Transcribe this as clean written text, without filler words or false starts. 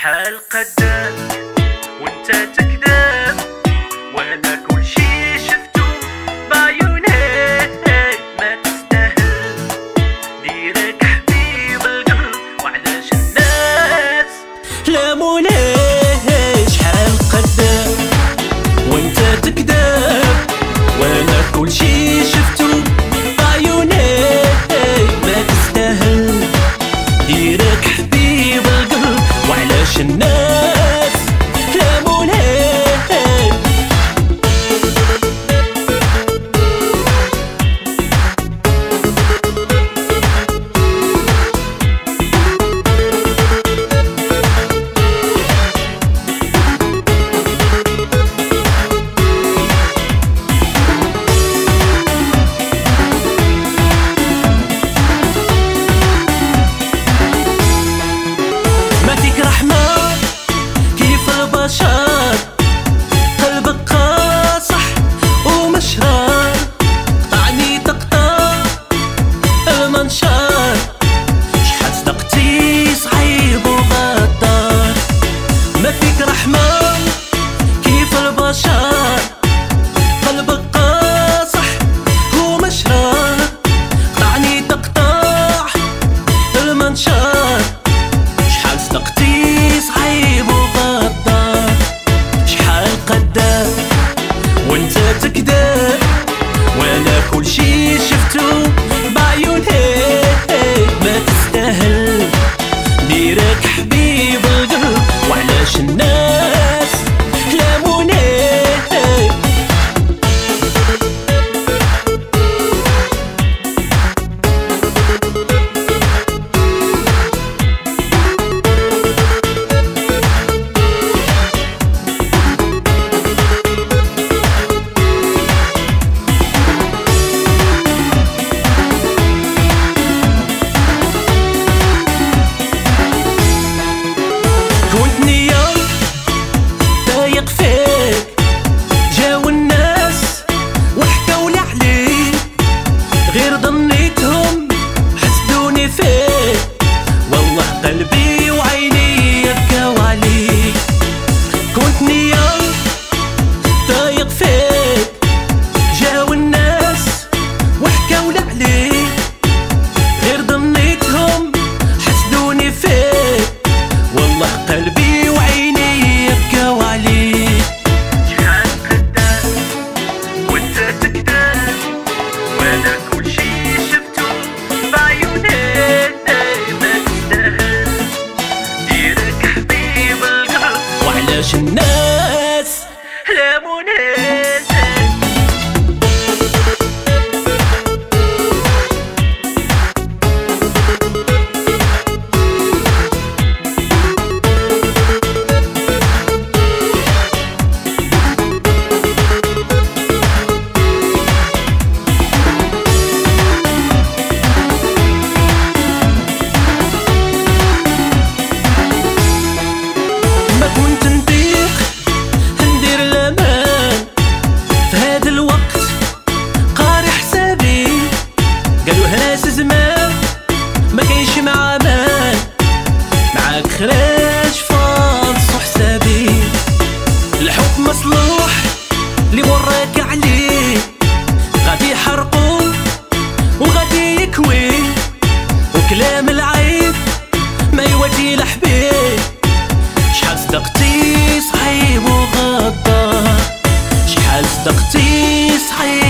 شحال قدام وانت تكذب، وانا كل شي شفتو بعيوني ما تستاهل. ديرك حبيب القلب وعلاش الناس لاموني. شحال قدام وانت تكذب، وانا كل شي شفتو بعيوني ما تستاهل. ديرك حبيب القلب وعلاش الناس لاموني. قلبك قاصح ومشرار، قطعني تقطع المنشار. شحال صدقتي صعيب وغدار، ما فيك رحمة كيف البشر. قلبك قاصح ومشرار، قطعني تقطع المنشار. شحال صدقتي صعيب وغدار. قدام وانت تكذب، وانا كل شي شفتو بعيوني ما تستاهل. ديرك حبيب القلب وعلاش الناس لاموني. قلبي وعيني يبكوا عليك، كنت نية ضايق فيك. جاو الناس وحكاو لي عليك، غير ظنيتهم حسدوني فيك. والله قلبي وعيني يبكوا عليك. شحال قدام وانت تكذب، وانا كل شي شفتو بعيوني وعلاش الناس لاموني. زمان ما كاينش مع مان، معاك خراج فالصو حسابي. الحب مصلوح اللي وراك عليه، غادي يحرقو وغادي يكوي. وكلام العيب ما يودي لحبيب. شحال صدقتي صعيب وغدار، شحال صدقتي صعيب